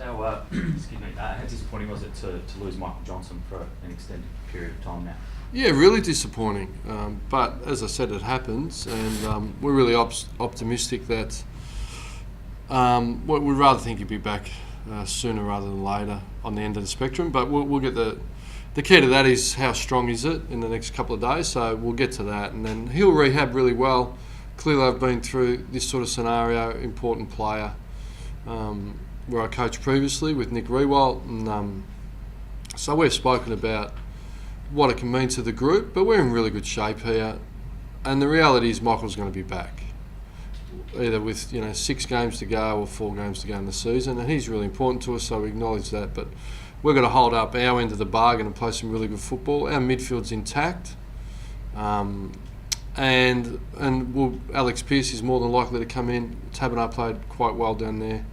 How disappointing was it to lose Michael Johnson for an extended period of time now? Yeah, really disappointing. But as I said, it happens, and we're really optimistic that we'd rather think he'd be back sooner rather than later on the end of the spectrum. But we'll get the key to that is how strong is it in the next couple of days. So we'll get to that, and then he'll rehab really well. Clearly, I've been through this sort of scenario. Important player. Where I coached previously with Nick Rewalt, and so we've spoken about what it can mean to the group, but we're in really good shape here, and the reality is Michael's going to be back, either with 6 games to go or 4 games to go in the season, and he's really important to us, so we acknowledge that, but we're going to hold up our end of the bargain and play some really good football. Our midfield's intact, and Alex Pearce is more than likely to come in. Taberner played quite well down there.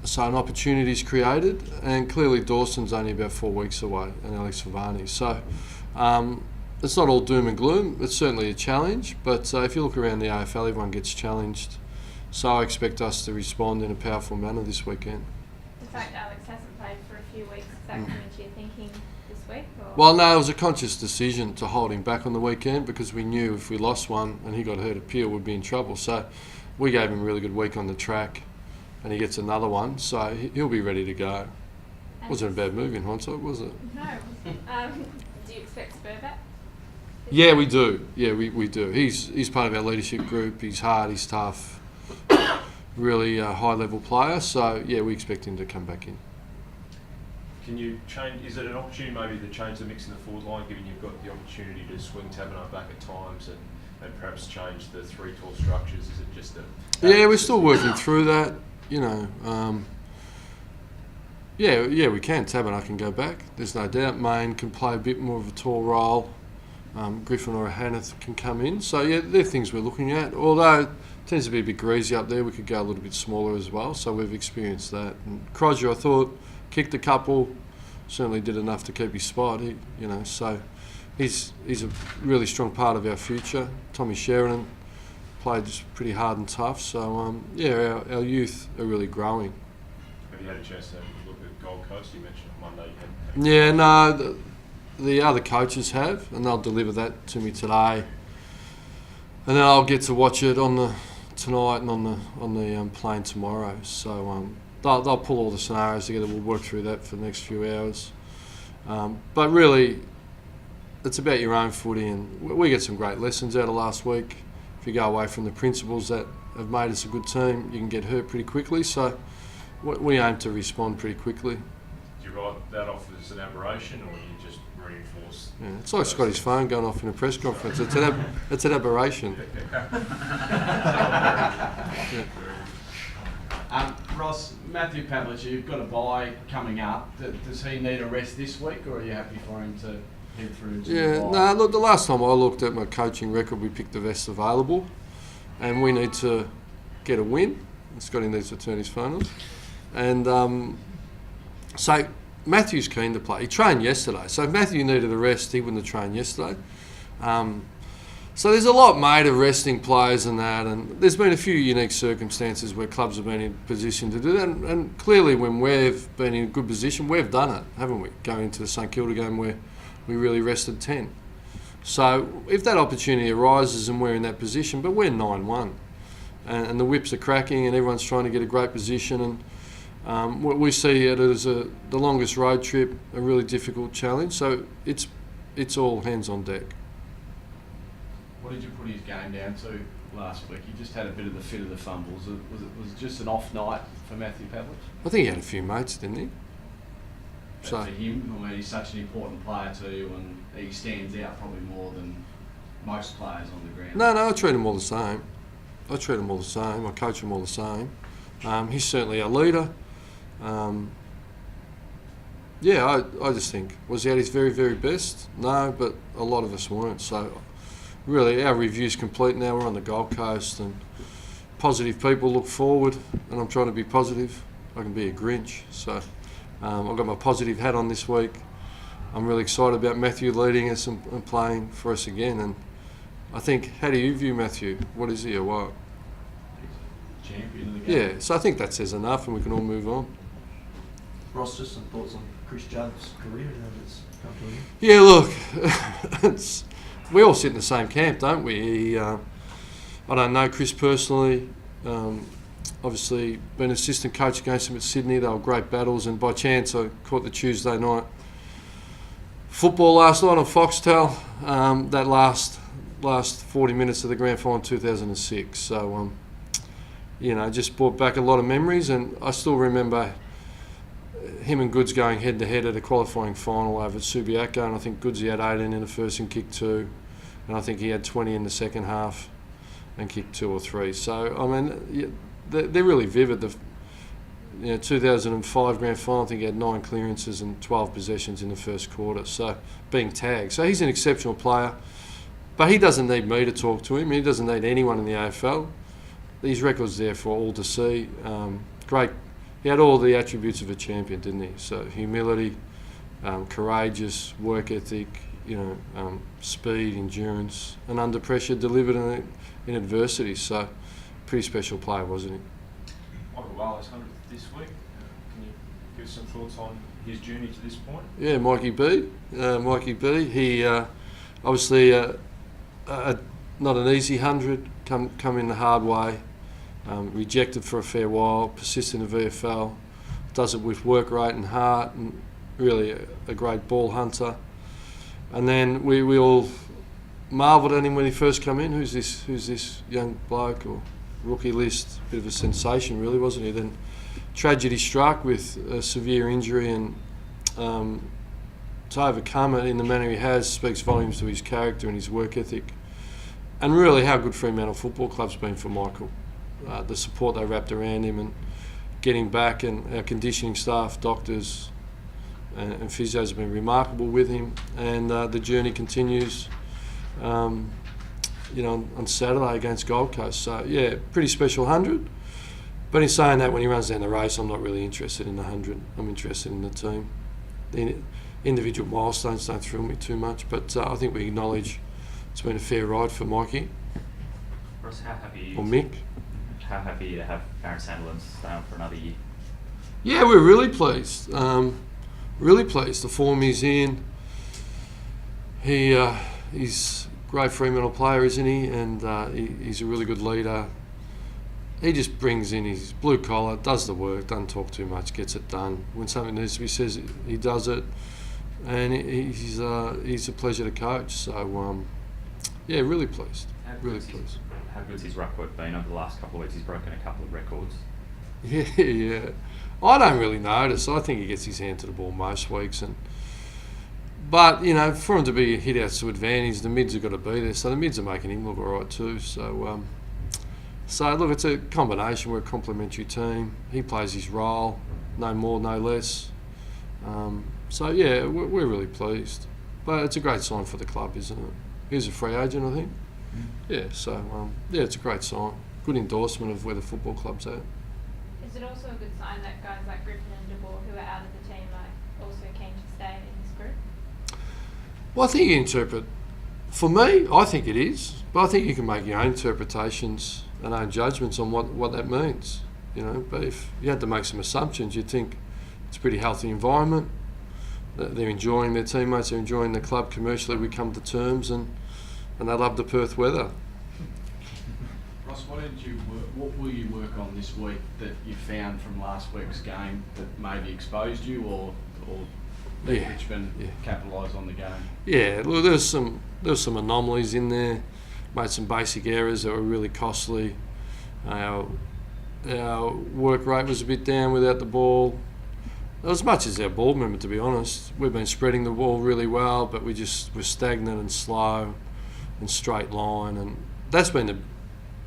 So an opportunity is created, and clearly Dawson's only about 4 weeks away, and Alex Favani. So it's not all doom and gloom. It's certainly a challenge, but if you look around the AFL, everyone gets challenged. So I expect us to respond in a powerful manner this weekend. The fact Alex hasn't played for a few weeks, is that come into your thinking this week? Or? Well, no, it was a conscious decision to hold him back on the weekend because we knew if we lost one and he got hurt at Peel, we'd be in trouble. So we gave him a really good week on the track, and he gets another one, so he'll be ready to go. Wasn't a bad move in hindsight, was it? No. Do you expect Spur back? Yeah, we do. Yeah, we do. He's part of our leadership group. He's hard, he's tough, really a high-level player. So, yeah, we expect him to come back in. Can you change? Is it an opportunity maybe to change the mix in the forward line, given you've got the opportunity to swing Taberner back at times and perhaps change the 3 tall structures? Is it just a... Yeah, we're still working through that. We can. Taberner can go back. There's no doubt. Main can play a bit more of a tall role. Griffin or Hanneth can come in. So, yeah, they're things we're looking at. Although it tends to be a bit greasy up there, we could go a little bit smaller as well. So we've experienced that. And Crosger, I thought, kicked a couple, certainly did enough to keep his spot. So he's a really strong part of our future. Tommy Sheridan played just pretty hard and tough. So, our youth are really growing. Have you had a chance to look at Gold Coast? You mentioned on Monday you had... Yeah, no, the other coaches have, and they'll deliver that to me today. And then I'll get to watch it tonight and on the plane tomorrow. So they'll pull all the scenarios together. We'll work through that for the next few hours. But really, it's about your own footy, and we get some great lessons out of last week. If you go away from the principles that have made us a good team, you can get hurt pretty quickly. So we aim to respond pretty quickly. Do you write that off as an aberration, or do you just reinforce? Yeah, it's like Scotty's phone going off in a press conference. It's an aberration. Ross, Matthew Pavlich, you've got a bye coming up. Does he need a rest this week, or are you happy for him to head through into the bye? No, look, the last time I looked at my coaching record, we picked the best available, and we need to get a win. Scotty needs to turn his phone on. And so Matthew's keen to play. He trained yesterday, so if Matthew needed a rest, he wouldn't have trained yesterday. So there's a lot made of resting players and that, and there's been a few unique circumstances where clubs have been in position to do that, and clearly when we've been in a good position, we've done it, haven't we? Going into the St Kilda game where we really rested 10. So if that opportunity arises and we're in that position, but we're 9-1, and the whips are cracking and everyone's trying to get a great position, and we see it as the longest road trip, a really difficult challenge, so it's all hands on deck. What did you put his game down to last week? He just had a bit of the fit of the fumbles. Was it just an off night for Matthew Pavlich? I think he had a few mates, didn't he? So for him, I mean, he's such an important player to you, and he stands out probably more than most players on the ground. No, I treat him all the same. I coach him all the same. He's certainly a leader. I just think, was he at his very, very best? No, but a lot of us weren't. So really, our review's complete now. We're on the Gold Coast, and positive people look forward, and I'm trying to be positive. I can be a Grinch. So I've got my positive hat on this week. I'm really excited about Matthew leading us and playing for us again. And I think, how do you view Matthew? What is he or what? champion of the game. Yeah, so I think that says enough, and we can all move on. Ross, just some thoughts on Chris Judd's career now that it's come to an end. Yeah, look, we all sit in the same camp, don't we? I don't know Chris personally. Obviously, been assistant coach against him at Sydney. They were great battles, and by chance I caught the Tuesday night football last night on Foxtel. That last 40 minutes of the grand final 2006. So, just brought back a lot of memories, and I still remember him and Goods going head to head at a qualifying final over at Subiaco, and I think Goodsy had 18 in the first and kicked 2, and I think he had 20 in the second half and kicked 2 or 3. So I mean, they're really vivid. The 2005 grand final, I think he had 9 clearances and 12 possessions in the first quarter. So being tagged, so he's an exceptional player, but he doesn't need me to talk to him. He doesn't need anyone in the AFL. These records there for all to see. Great. He had all the attributes of a champion, didn't he? So humility, courageous, work ethic, speed, endurance, and under pressure delivered in adversity. So pretty special player, wasn't he? Michael Wallace, 100th this week. Can you give us some thoughts on his journey to this point? Yeah, Mikey B. He obviously not an easy 100. Come in the hard way. Rejected for a fair while, persistent in the VFL, does it with work rate and heart, and really a great ball hunter. And then we all marvelled at him when he first came in. Who's this young bloke, or rookie list? Bit of a sensation, really, wasn't he? Then tragedy struck with a severe injury, and to overcome it in the manner he has speaks volumes to his character and his work ethic, and really how good Fremantle Football Club's been for Michael. The support they wrapped around him and getting back, and our conditioning staff, doctors and physios have been remarkable with him, and the journey continues on Saturday against Gold Coast. So yeah, pretty special 100, but in saying that, when he runs down the race, I'm not really interested in the 100. I'm interested in the team. The individual milestones don't thrill me too much, but I think we acknowledge it's been a fair ride for Mikey Ross, how happy or Mick. How happy to have Aaron Sandilands stay on for another year? Yeah, we're really pleased. Really pleased. The form he's in. He's a great Fremantle player, isn't he? And he's a really good leader. He just brings in his blue collar, does the work, doesn't talk too much, gets it done. When something needs to be said, he does it, and he's a pleasure to coach. So yeah, really pleased. Really pleased. How good's his ruck work been over the last couple of weeks? He's broken a couple of records. Yeah. I don't really notice. I think he gets his hand to the ball most weeks, but for him to be hit out to advantage, the mids have got to be there. So the mids are making him look all right too. So look, it's a combination. We're a complementary team. He plays his role, no more, no less. So yeah, we're really pleased. But it's a great sign for the club, isn't it? He's a free agent, I think. Yeah, so it's a great sign. Good endorsement of where the football club's at. Is it also a good sign that guys like Griffin and De Boer, who are out of the team, are also keen to stay in this group? Well, I think you interpret. For me, I think it is, but I think you can make your own interpretations and own judgments on what that means. But if you had to make some assumptions, you'd think it's a pretty healthy environment. They're enjoying their teammates, they're enjoying the club commercially. We come to terms, and they love the Perth weather. Ross, what will you work on this week that you found from last week's game that maybe exposed you, or let Richmond capitalise on the game? Yeah, look, there was some anomalies in there. Made some basic errors that were really costly. Our work rate was a bit down without the ball. As much as our ball movement, to be honest. We've been spreading the ball really well, but we just were stagnant and slow and straight line, and that's been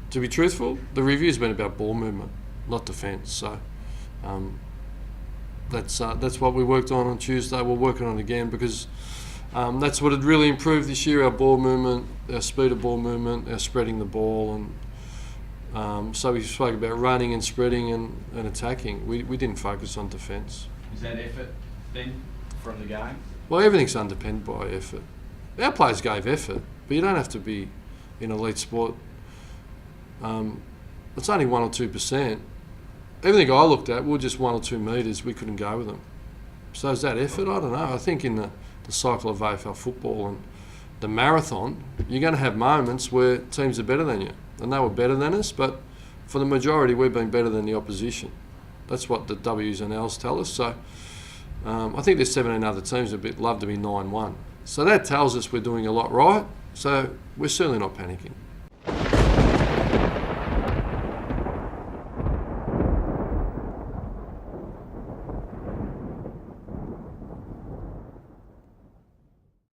to be truthful, the review's been about ball movement, not defence. So that's what we worked on Tuesday. We're working on it again, because that's what had really improved this year: our ball movement, our speed of ball movement, our spreading the ball, and so we spoke about running and spreading and attacking. We didn't focus on defence. Is that effort then from the game? Well, everything's underpinned by effort. Our players gave effort, but you don't have to be in elite sport it's only 1 or 2%. Everything I looked at were just 1 or 2 metres. We couldn't go with them. So is that effort? I don't know. I think in the cycle of AFL football and the marathon, you're going to have moments where teams are better than you. And they were better than us, but for the majority, we've been better than the opposition. That's what the W's and L's tell us. So I think there's 17 other teams that love to be 9-1. So that tells us we're doing a lot right. So we're certainly not panicking.